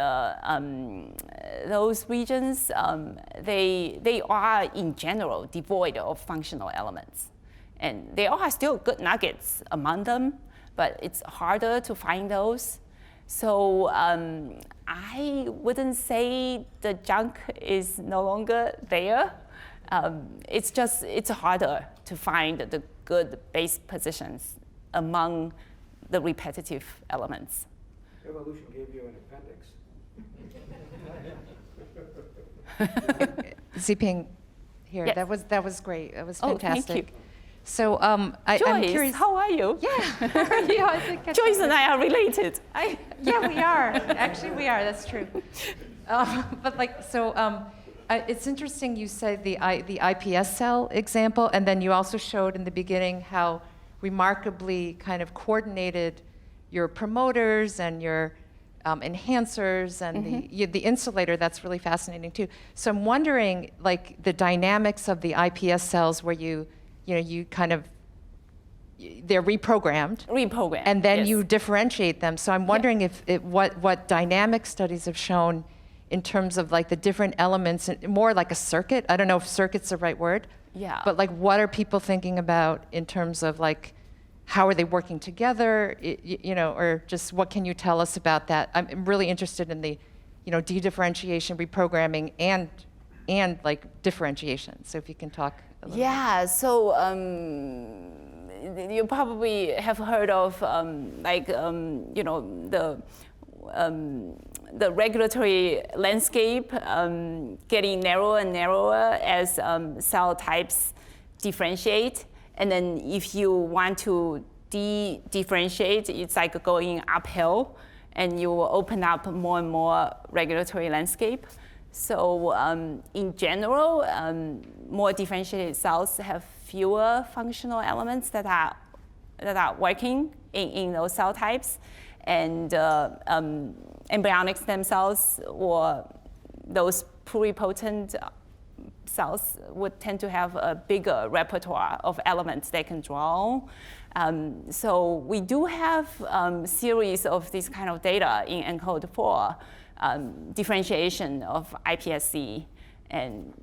those regions, they are in general devoid of functional elements. And there are still good nuggets among them, but it's harder to find those. So I wouldn't say the junk is no longer there. It's harder to find the good base positions among the repetitive elements. Evolution gave you an appendix. Zhiping here, Yes. that was great. That was Oh, fantastic. thank you. So I'm curious. How are you? Yeah, how are you? I think Joyce and I are related. yeah, we are. Actually, we are. That's true. It's interesting you said the iPS cell example, and then you also showed in the beginning how remarkably kind of coordinated your promoters and your enhancers and the insulator. That's really fascinating too. So I'm wondering, like, the dynamics of the iPS cells where you kind of, they're reprogrammed. And then yes. you differentiate them. So I'm wondering what dynamic studies have shown in terms of like the different elements, more like a circuit. I don't know if circuit's the right word. Yeah. But like, what are people thinking about in terms of like, how are they working together? Or just what can you tell us about that? I'm really interested in the, de-differentiation, reprogramming, and like differentiation. So if you can talk a little bit. So you probably have heard of the regulatory landscape getting narrower and narrower as cell types differentiate. And then if you want to differentiate, it's like going uphill, and you will open up more and more regulatory landscape. So in general, more differentiated cells have fewer functional elements that are working in those cell types. And embryonic stem cells or those pluripotent cells would tend to have a bigger repertoire of elements they can draw on. So we do have series of this kind of data in ENCODE for differentiation of iPSC, and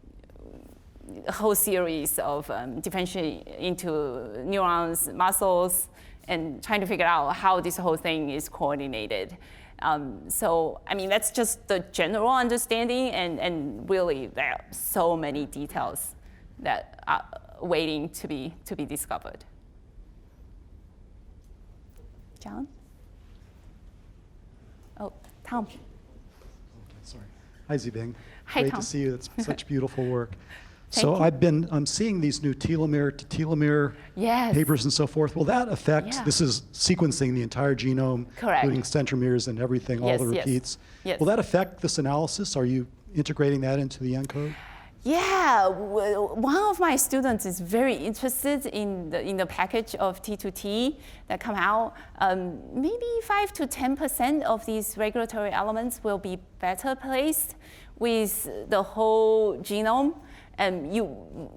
a whole series of differentiation into neurons, muscles, and trying to figure out how this whole thing is coordinated. So, I mean, that's just the general understanding, and really there are so many details that are waiting to be discovered. John? Oh, Tom. Sorry. Hi, Zhiping. Hi, Great Tom. to see you. That's such beautiful work. Thank So you. I'm seeing these new telomere to telomere Yes. papers and so forth. Will that affect, Yeah. this is sequencing the entire genome, Correct. including centromeres and everything, all the Yes, yes. repeats. Yes. Will that affect this analysis? Are you integrating that into the ENCODE? Yeah, one of my students is very interested in the package of T2T that come out. Maybe 5 to 10% of these regulatory elements will be better placed with the whole genome.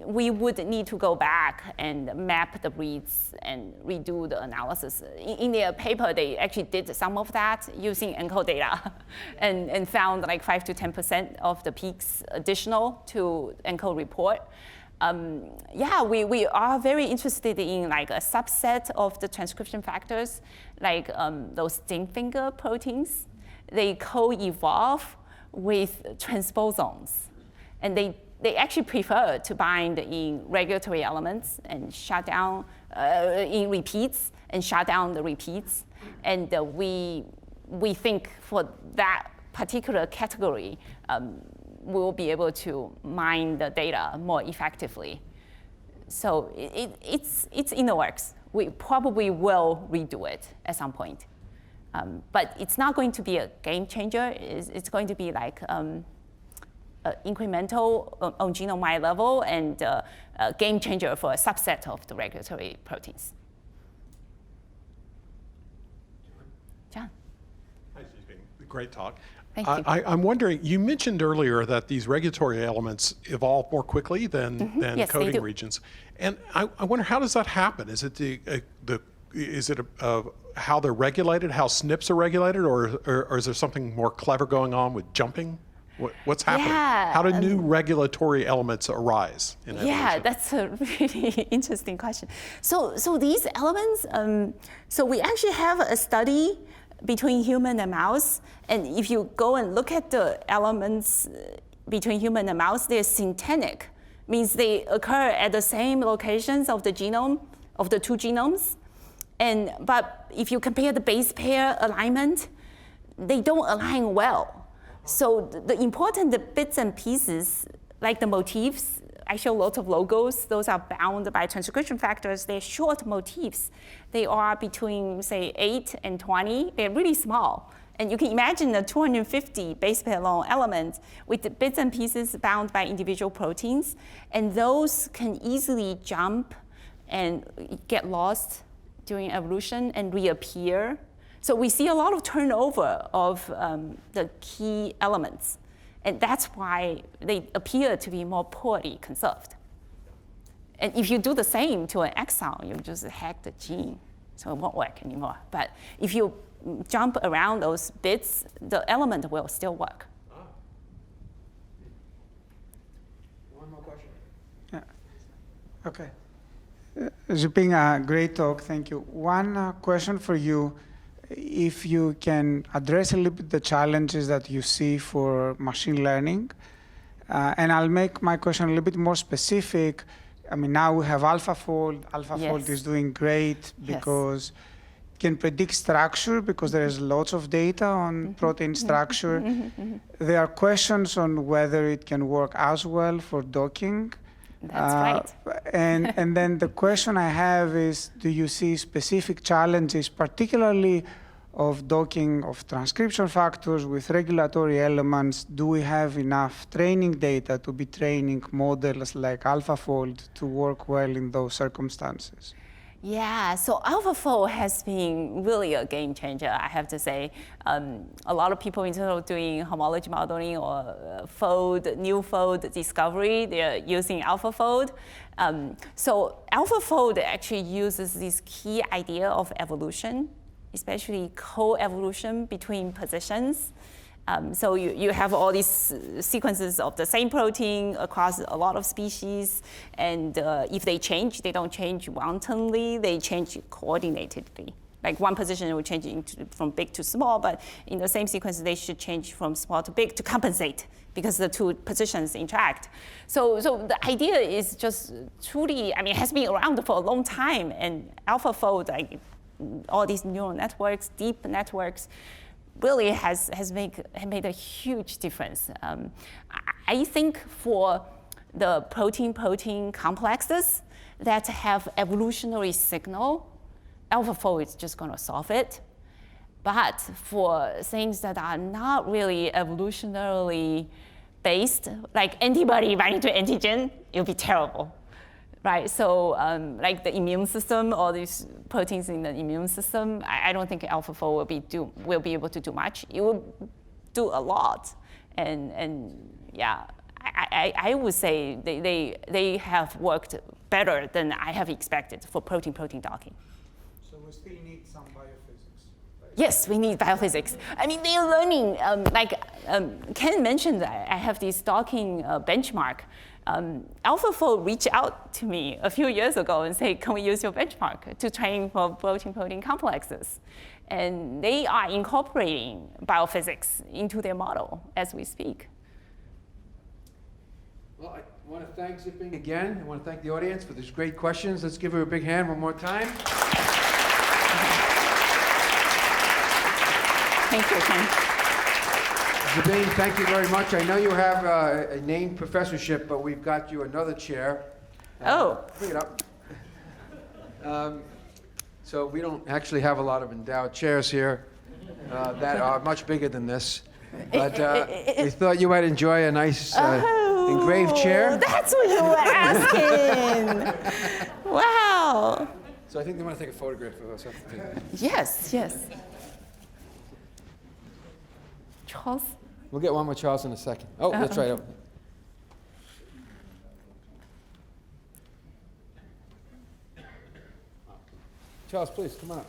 We would need to go back and map the reads and redo the analysis. In their paper, they actually did some of that using ENCODE data and found like 5 to 10% of the peaks additional to ENCODE report. Yeah, we are very interested in like a subset of the transcription factors, like those zinc finger proteins. They co-evolve with transposons, and they actually prefer to bind in regulatory elements and shut down in repeats and shut down the repeats. And we think for that particular category, we'll be able to mine the data more effectively. So it's in the works. We probably will redo it at some point. But it's not going to be a game changer. It's going to be like incremental on genome-wide level and a game changer for a subset of the regulatory proteins. John? Hi, Zhiping. Great talk. Thank you. I'm wondering, you mentioned earlier that these regulatory elements evolve more quickly than Yes, they coding do. regions. And I wonder, how does that happen? Is it how they're regulated, how SNPs are regulated, or is there something more clever going on with jumping? What's happening? Yeah, How do new regulatory elements arise in evolution? Yeah, that's a really interesting question. So these elements, so we actually have a study between human and mouse, and if you go and look at the elements between human and mouse, they're syntenic, means they occur at the same locations of the genome, of the two genomes. But if you compare the base pair alignment, they don't align well. So the important bits and pieces, like the motifs, I show lots of logos. Those are bound by transcription factors. They're short motifs. They are between, say, 8 and 20. They're really small. And you can imagine a 250 base pair long element with the bits and pieces bound by individual proteins. And those can easily jump and get lost during evolution and reappear. So we see a lot of turnover of the key elements. And that's why they appear to be more poorly conserved. And if you do the same to an exon, you just hack the gene. So it won't work anymore. But if you jump around those bits, the element will still work. One more question. Yeah. Okay. Zhiping, great talk. Thank you. One question for you. If you can address a little bit the challenges that you see for machine learning, and I'll make my question a little bit more specific. I mean, now we have AlphaFold. AlphaFold Yes. is doing great because it can predict structure because there is lots of data on protein structure. There are questions on whether it can work as well for docking. That's right. And then the question I have is, do you see specific challenges, particularly of docking of transcription factors with regulatory elements? Do we have enough training data to be training models like AlphaFold to work well in those circumstances? Yeah, so AlphaFold has been really a game changer, I have to say. A lot of people instead of doing homology modeling or new fold discovery, they're using AlphaFold. So AlphaFold actually uses this key idea of evolution, especially co-evolution between positions. So you have all these sequences of the same protein across a lot of species, and if they change, they don't change wantonly, they change coordinatedly. Like one position will change from big to small, but in the same sequence, they should change from small to big to compensate because the two positions interact. So the idea is just truly, I mean, it has been around for a long time, and AlphaFold, like all these neural networks, deep networks, really has made a huge difference. I think for the protein-protein complexes that have evolutionary signal, AlphaFold is just going to solve it. But for things that are not really evolutionarily based, like antibody binding to antigen, it would be terrible. Right, so like the immune system, all these proteins in the immune system, I don't think AlphaFold will be able to do much. It will do a lot, and yeah, I would say they have worked better than I have expected for protein-protein docking. So we still need some biophysics. Right? Yes, we need biophysics. I mean, they're learning. Ken mentioned that I have this docking benchmark. AlphaFold reached out to me a few years ago and said, can we use your benchmark to train for protein-protein complexes? And they are incorporating biophysics into their model as we speak. Well, I want to thank Zhiping again. I want to thank the audience for these great questions. Let's give her a big hand one more time. Thank you, Ken. Zhiping, thank you very much. I know you have a named professorship, but we've got you another chair. Bring it up. So we don't actually have a lot of endowed chairs here that are much bigger than this. But we thought you might enjoy a nice engraved chair. That's what you were asking. Wow. So I think they want to take a photograph of us. Yes, yes. Charles? We'll get one with Charles in a second. Oh, that's right. Charles, please, come on up.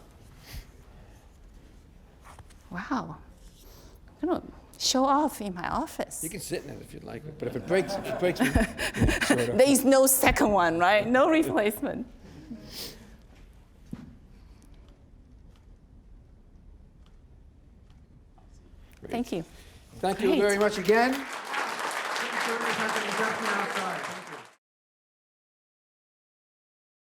Wow. I'm going to show off in my office. You can sit in it if you'd like, but if it breaks me, sort of. There is no second one, right? No replacement. Great. Thank you. Thank you Great. very much again. Thank you for jumping outside.